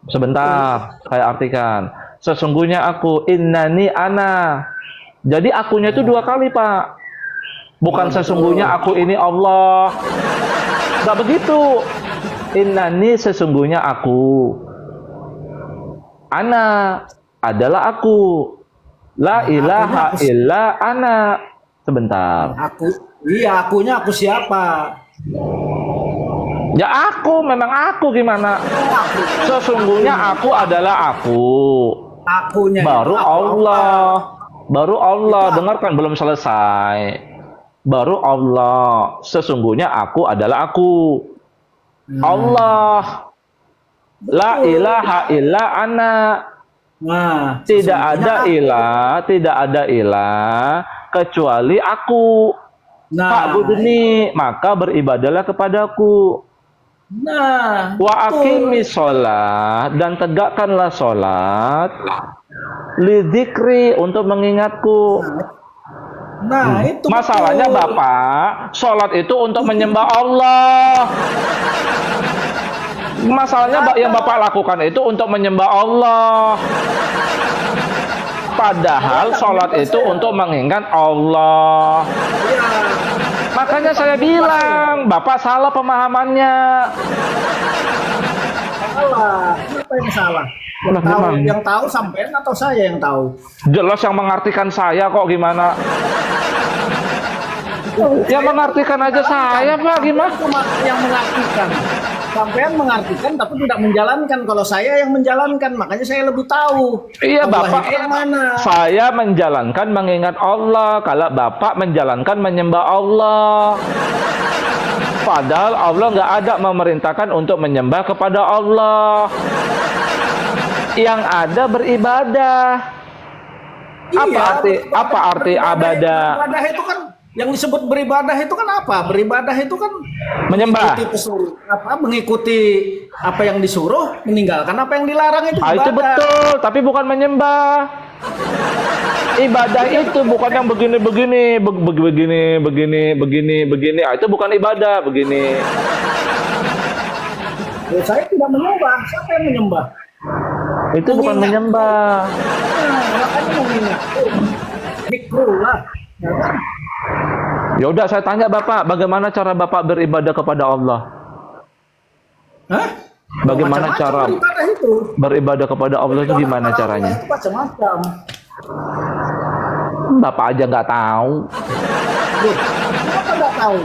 Sebentar, saya artikan. Sesungguhnya aku, innani ana. Jadi akunya itu dua kali, Pak. Bukan sesungguhnya aku ini Allah. Enggak begitu. Innani sesungguhnya aku. Ana adalah aku. La ilaha illa ana. Sebentar. Akunya aku siapa? Ya aku, memang aku gimana? Sesungguhnya aku adalah aku. Akunya Baru itu aku Allah. Baru Allah. Itu Dengarkan, belum selesai. Baru Allah. Sesungguhnya aku adalah aku. Allah. La ilaha illa ana. Nah, Tidak sesungguhnya ada ilah, tidak ada ilah kecuali aku. Nah, Fa'budni, maka beribadalah kepadaku. nah, Wa betul. aqimis sholat, dan tegakkanlah sholat. Lidzikri, untuk mengingatku. Nah, itu Masalahnya betul. Bapak, sholat itu untuk menyembah Allah. Masalahnya yang Bapak lakukan itu untuk menyembah Allah. Padahal sholat itu untuk mengingat Allah. Ya, Makanya saya bilang, Bapak salah pemahamannya. salah. Siapa yang salah? Lah, gimana? Yang tahu sampean atau saya yang tahu? Jelas yang mengartikan saya kok, gimana? Yang mengartikan aja saya, Pak, gimana? Cuma yang mengartikan. Sampean mengartikan tapi tidak menjalankan. Kalau saya yang menjalankan, makanya saya lebih tahu. Iya, Allah Bapak. itu yang mana? Saya menjalankan mengingat Allah. Kalau Bapak menjalankan menyembah Allah. Padahal Allah nggak ada memerintahkan untuk menyembah kepada Allah. Yang ada beribadah. Apa arti abadah? Beribadah itu kan yang disebut beribadah itu kan apa? Beribadah itu kan Menyembah. mengikuti apa yang disuruh, meninggalkan apa yang dilarang itu Ah, itu ibadah. betul, tapi bukan menyembah. Ibadah itu bukan yang begini-begini, begini. Ah, itu bukan ibadah, begini. Ya, saya tidak menyembah. Siapa yang menyembah? Itu bukan menyembah. Nah, makanya mengingat. Zikrullah. Ya kan? Ya udah, saya tanya Bapak, bagaimana cara Bapak beribadah kepada Allah? Hah? Bagaimana Macam-macam cara beribadah itu? beribadah kepada Allah itu gimana Kepada caranya? Allah itu macam-macam. Bapak aja nggak tahu. Loh, kenapa nggak tahu?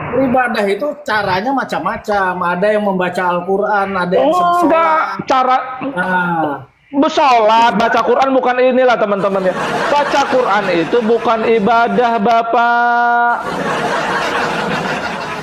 Beribadah itu caranya macam-macam. Ada yang membaca Al-Quran, ada yang Oh, sholat. enggak, cara Nah, bersolat, baca Quran bukan inilah teman-teman ya. Baca Quran itu bukan ibadah, Bapak.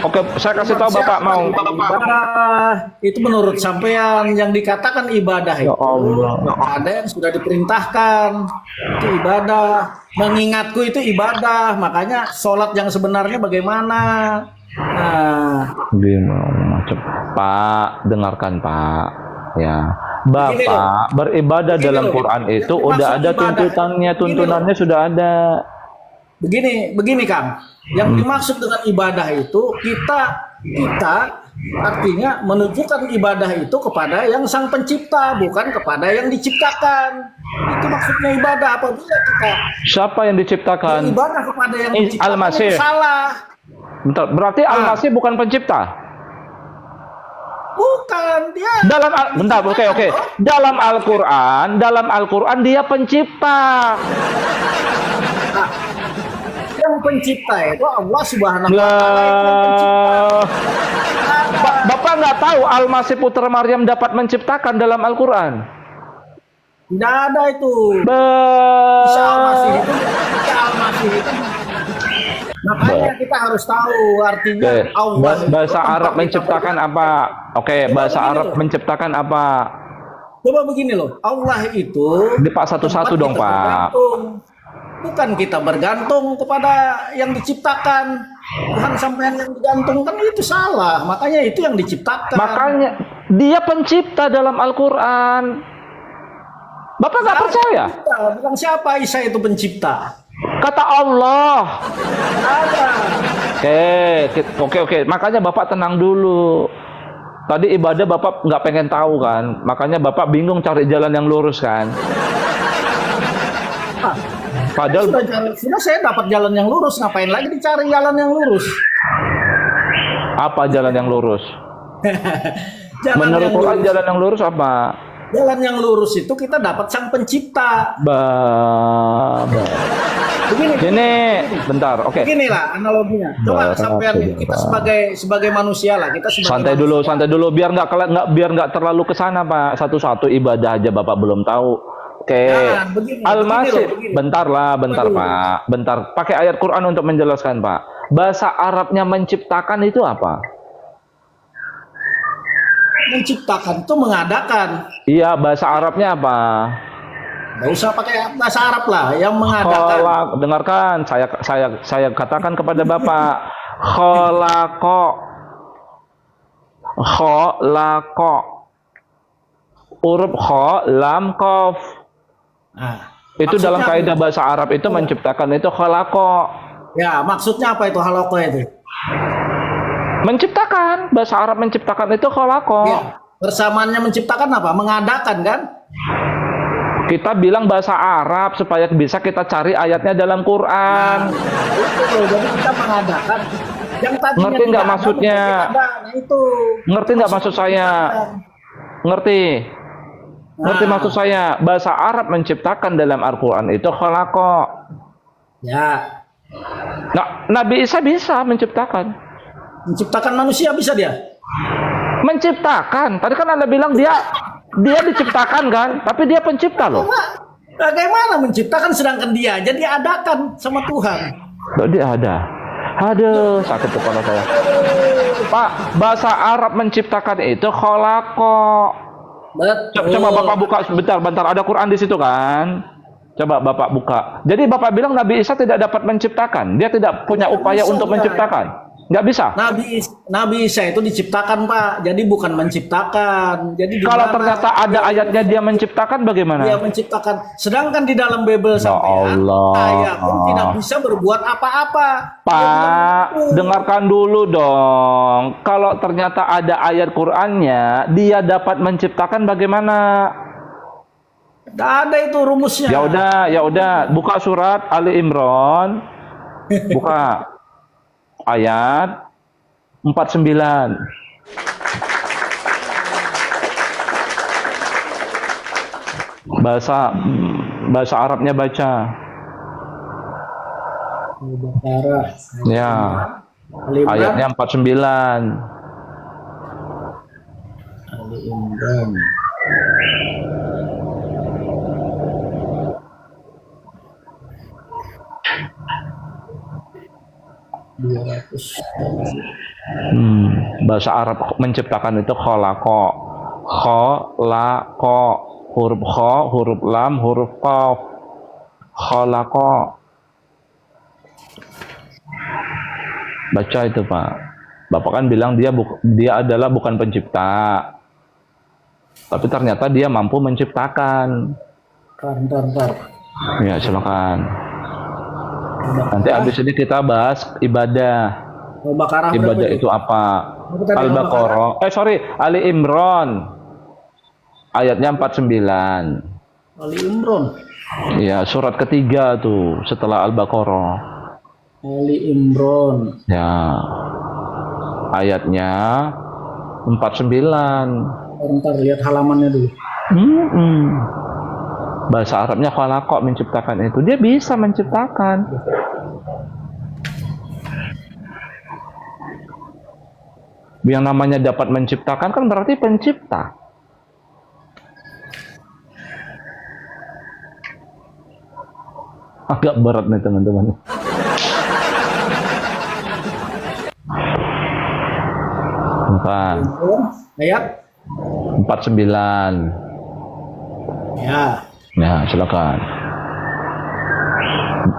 Oke, saya kasih tahu Bapak mau. ibadah itu menurut sampean yang dikatakan ibadah Ya itu Allah. ada yang sudah diperintahkan itu ibadah. Mengingatku itu ibadah. Makanya sholat yang sebenarnya bagaimana? Nah, Gimana macam? Pak, dengarkan Pak. Ya, Bapak beribadah dalam Quran itu udah ada tuntutannya, tuntunannya sudah ada. begini Kang. Yang dimaksud dengan ibadah itu kita artinya menunjukkan ibadah itu kepada yang sang pencipta, bukan kepada yang diciptakan. Itu maksudnya ibadah. Apabila kita Siapa yang diciptakan? beribadah kepada yang diciptakan Al-Masih. itu salah. Bentar, berarti Al-Masih bukan pencipta? Bukan dia. Bentar, oke. Dalam Al-Quran dia pencipta. Yang pencipta itu Allah Subhanahu wa taala itu yang pencipta. Bapak nggak tahu Al-Masih putra Maryam dapat menciptakan dalam Al-Quran? Tidak ada itu. Isa Al-Masih itu. Makanya kita harus tahu artinya Allah. Bahasa Arab menciptakan apa? Oke, bahasa Arab menciptakan apa? Coba begini loh, Allah itu Di Pak satu-satu dong, kita Pak. bergantung. Bukan kita bergantung kepada yang diciptakan. Tuhan sampean yang digantungkan itu salah. Makanya itu yang diciptakan. Makanya dia pencipta dalam Al-Quran. Bapak nggak percaya? Bilang siapa Isa itu pencipta? Kata Allah. Ada. Oke. Makanya Bapak tenang dulu. Tadi ibadah Bapak nggak pengen tahu kan, makanya Bapak bingung cari jalan yang lurus kan. Ah, Padahal sudah saya dapat jalan yang lurus, ngapain lagi dicari jalan yang lurus? apa jalan yang lurus? Jalan Menurut yang Quran lurus, jalan yang lurus apa? jalan yang lurus itu kita dapat Sang Pencipta. Begini, Ini bentar, oke. beginilah analoginya. Coba sampean kita sebagai manusia lah, kita sebagai Santai dulu, biar nggak terlalu ke sana Pak. Satu-satu ibadah aja Bapak belum tahu. Oke. Nah, begini, Al-Masih, begini. bentar Pak. Bentar, pakai ayat Quran untuk menjelaskan Pak. Bahasa Arabnya menciptakan itu apa? Menciptakan itu mengadakan. Iya, bahasa Arabnya apa? Nggak usah pakai bahasa Arab lah, yang mengadakan. Dengarkan, saya katakan kepada Bapak, khalaqa, khalaqa, huruf kha, lam, qaf. Nah, Itu maksudnya dalam apa? kaidah bahasa Arab itu menciptakan itu khalaqa. Ya, maksudnya apa itu halaqah itu? Menciptakan, bahasa Arab menciptakan itu khalaqa. Ya, bersamaannya menciptakan apa? Mengadakan kan? Kita bilang bahasa Arab supaya bisa kita cari ayatnya dalam Quran. Itu loh, jadi kita mengadakan. Yang tadinya Ngerti nggak tidak ada, maksudnya? menjadi ada. Nah, itu. Ngerti nggak maksud saya? Ngerti? Ngerti Nah. maksud saya? Bahasa Arab menciptakan dalam Al-Quran itu khalaqa. Ya, Nah, Nabi Isa bisa menciptakan. menciptakan manusia bisa dia. Menciptakan. Tadi kan Anda bilang dia diciptakan kan? Tapi dia pencipta loh. Bagaimana menciptakan sedangkan dia aja diadakan sama Tuhan? Loh, dia ada. Aduh, sakit kepala saya. Pak, bahasa Arab menciptakan itu khalaqa. Betul. Coba Bapak buka bentar, ada Quran di situ kan? Coba Bapak buka. Jadi Bapak bilang Nabi Isa tidak dapat menciptakan. Dia tidak punya upaya bisa, untuk Pak. menciptakan. Nggak bisa. Nabi Isa itu diciptakan, Pak. Jadi bukan menciptakan. Jadi Kalau gimana? ternyata ada ayatnya dia menciptakan bagaimana? Dia menciptakan. Sedangkan di dalam Bible sampean, Allah. saya pun tidak bisa berbuat apa-apa. Pak, dengarkan dulu dong. Kalau ternyata ada ayat Qur'annya, dia dapat menciptakan bagaimana? Tidak ada itu rumusnya. Ya udah, buka surat Ali Imran. Buka ayat 49. Bahasa Arabnya baca. Al-Baqarah. Ya. Ali Imran. Ayatnya 49. Ali Imran. Bahasa Arab menciptakan itu khalaqa. Khalaqa. Huruf kha, huruf lam, huruf qaf. Khalaqa. Baca itu Pak. Bapak kan bilang dia adalah bukan pencipta. Tapi ternyata dia mampu menciptakan. Ntar. Ya silakan. Nanti habis ini kita bahas ibadah. Al-Baqarah Ibadah berapa itu apa? Apa tadi, Al-Baqarah. Ali Imran. Ayatnya 49. Ali Imran. Ya, surat ketiga tuh setelah Al-Baqarah. Ali Imran. Ya. Ayatnya 49. Ntar lihat halamannya dulu. Bahasa Arabnya khalaqa, menciptakan itu. Dia bisa menciptakan. Yang namanya dapat menciptakan kan berarti pencipta. Agak berat nih teman-teman. Ayat 49. ya. Ya, silakan.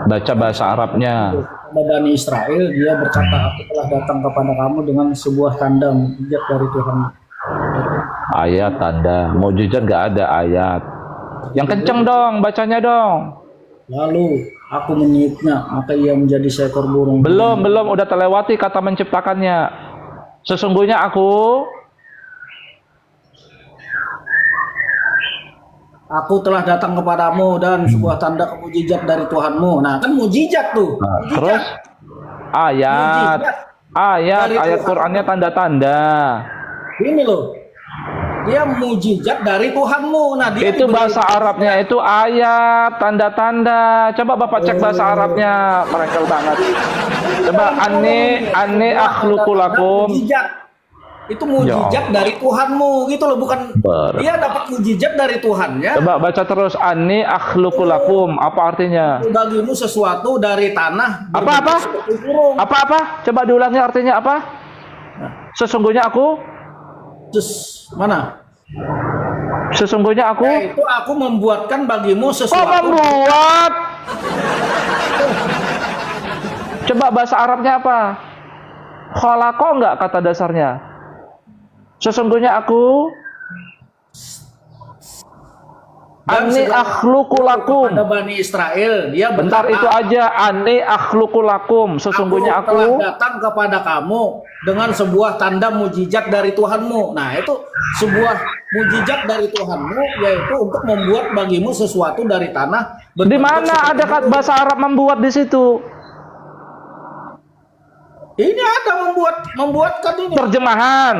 Baca bahasa Arabnya. Kepada Bani Israel dia berkata, aku telah datang kepada kamu dengan sebuah tanda mukjizat dari Tuhan. Ayat, tanda, mukjizat nggak ada ayat. Yang kenceng dong, bacanya dong. Lalu aku meniupnya, maka ia menjadi seekor burung. Belum, udah terlewati kata menciptakannya. Sesungguhnya aku Aku telah datang kepadamu dan sebuah tanda mukjizat dari Tuhanmu. Nah, kan mukjizat tuh. Nah, Mukjizat. terus ayat Dari ayat Tuhan. Qur'annya tanda-tanda. Ini loh. Dia mukjizat dari Tuhanmu. Nah, dia Itu diberi- bahasa Arabnya itu ayat, tanda-tanda. Coba Bapak cek bahasa Arabnya, merengkel banget. Coba anni akhluqu lakum. Mukjizat. Itu mukjizat dari Tuhanmu gitu loh, bukan dia dapat mukjizat dari Tuhannya. Coba baca terus anni akhluqu lakum. Apa artinya? Bagimu sesuatu dari tanah. Apa-apa? seperti burung. Apa-apa? Coba diulangi artinya apa? Sesungguhnya aku, Terus mana? sesungguhnya aku. Itu aku membuatkan bagimu Oh, sesuatu. membuat. Coba bahasa Arabnya apa? Khalaqa enggak kata dasarnya? Sesungguhnya aku anni akhluqu lakum. Pada Bani Israel, dia Bentar berkata, itu aja, anni akhluqu lakum. Sesungguhnya telah aku. datang kepada kamu dengan sebuah tanda mujizat dari Tuhanmu. Nah, itu sebuah mujizat dari Tuhanmu, yaitu untuk membuat bagimu sesuatu dari tanah. Di mana ada bahasa Arab membuat di situ? Ini ada membuatkan ini. Terjemahan.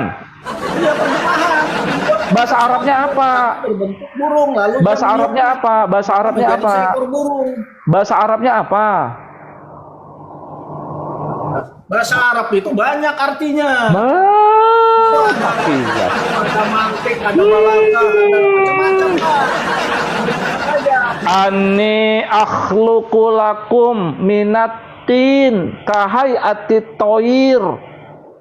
Iya, terjemahan. Bahasa Arabnya apa? Berbentuk burung, lalu Bahasa Arabnya apa? Bahasa Arabnya menjadi apa? seekor burung. Bahasa Arabnya apa? Bahasa Arab itu banyak artinya. Iya. Ada mantik, ada balaga, ada macam-macam lah. Aja. Ani akhluqu lakum minatin kahai atit toir.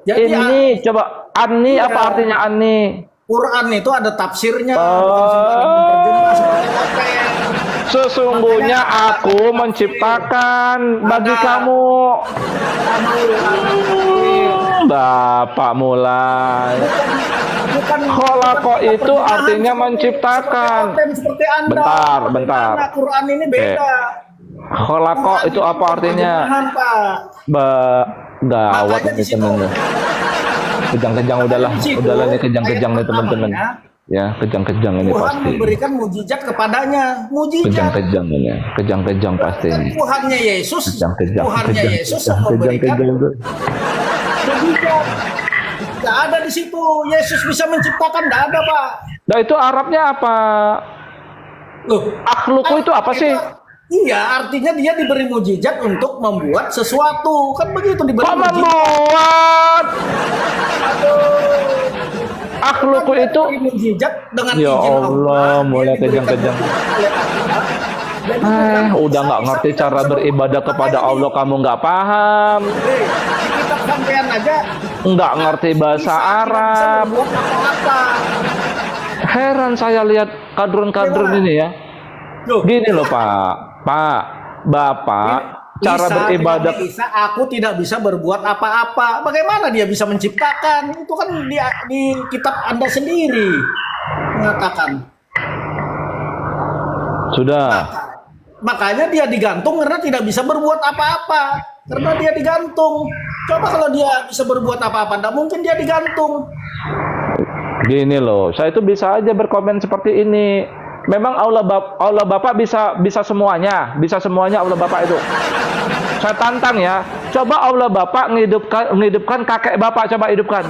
Jadi Ini coba ani Iya. apa artinya ani? Quran itu ada tafsirnya. Oh. Bukan sembarang menerjemah seperti topeng. Sesungguhnya aku menciptakan bagi kamu. Bapak mulai. Bukan Khalaqa itu artinya menciptakan. seperti Anda. Bentar, bentar. Karena Quran ini beda. Khalaqa itu apa artinya? Terjemahan, Pak. Gawat Makanya nih di situ- temennya. Kejang-kejang udahlah, Di situ, udahlah nih kejang-kejang nih ayat teman-teman. pertamanya, Ya, kejang-kejang ini Tuhan pasti. memberikan mujizat kepadanya. Mujizat. Kejang-kejang ini, kejang-kejang pasti Dan ini. Tuhannya Yesus, Kejang-kejang, Tuhannya Yesus yang memberikan kejang-kejang. mujizat. Tidak ada di situ. Yesus bisa menciptakan, tidak ada, Pak. Nah itu Arabnya apa? Loh, Akhluku itu apa sih? iya, artinya dia diberi mujizat untuk membuat sesuatu. Kan begitu diberi Kok mujizat. membuat? Akhluku itu. Diberi mujizat dengan Ya izin Allah, mulai dia diberikan kejang-kejang. mujizat oleh Allah. Jadi, Udah nggak ngerti cara beribadah kepada Allah, kamu nggak paham, di kitab sampean aja nggak ngerti bahasa tidak bisa Arab. berbuat apa-apa. Heran saya lihat kadrun-kadrun ini ya. Loh, Gini loh Bapak, cara Isa, beribadah. tidak bisa, aku tidak bisa berbuat apa-apa. Bagaimana dia bisa menciptakan? Itu kan di kitab Anda sendiri mengatakan. Sudah. Makanya dia digantung karena tidak bisa berbuat apa-apa. Karena dia digantung. Coba kalau dia bisa berbuat apa-apa, tidak mungkin dia digantung. Gini loh, saya itu bisa aja berkomen seperti ini. Memang Allah Bapak bisa semuanya, Allah Bapak itu. Saya tantang ya, coba Allah Bapak menghidupkan kakek Bapak, coba hidupkan.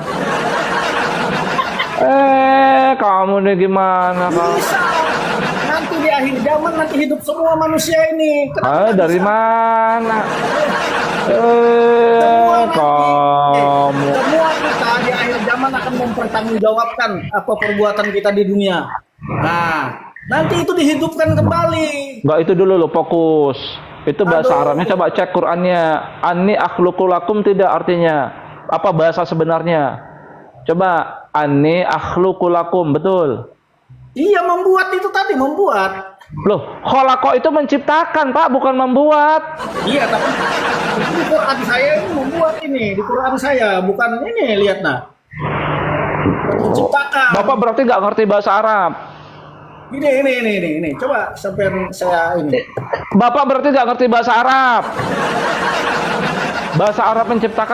Kamu nih gimana kamu? Bisa. Nanti di akhir zaman nanti hidup semua manusia ini. Kenapa Dari bisa? mana? Kamu. Semua kita di akhir zaman akan mempertanggungjawabkan apa perbuatan kita di dunia. Nah, nanti itu dihidupkan kembali. Enggak, itu dulu lo fokus. Itu bahasa Aduh. Arabnya, coba cek Qur'annya. Ani akhluqu lakum tidak artinya. Apa bahasa sebenarnya? Coba ani akhluqu lakum, betul. Iya, membuat itu tadi, membuat. Loh, khalaqa itu menciptakan, Pak, bukan membuat. Iya, tapi itu di Quran saya ini membuat ini. Di Quran saya, bukan ini, lihat nah. Menciptakan. Bapak berarti nggak ngerti bahasa Arab. Ini. Coba sampai saya ini. Bapak berarti nggak ngerti bahasa Arab. Bahasa Arab menciptakan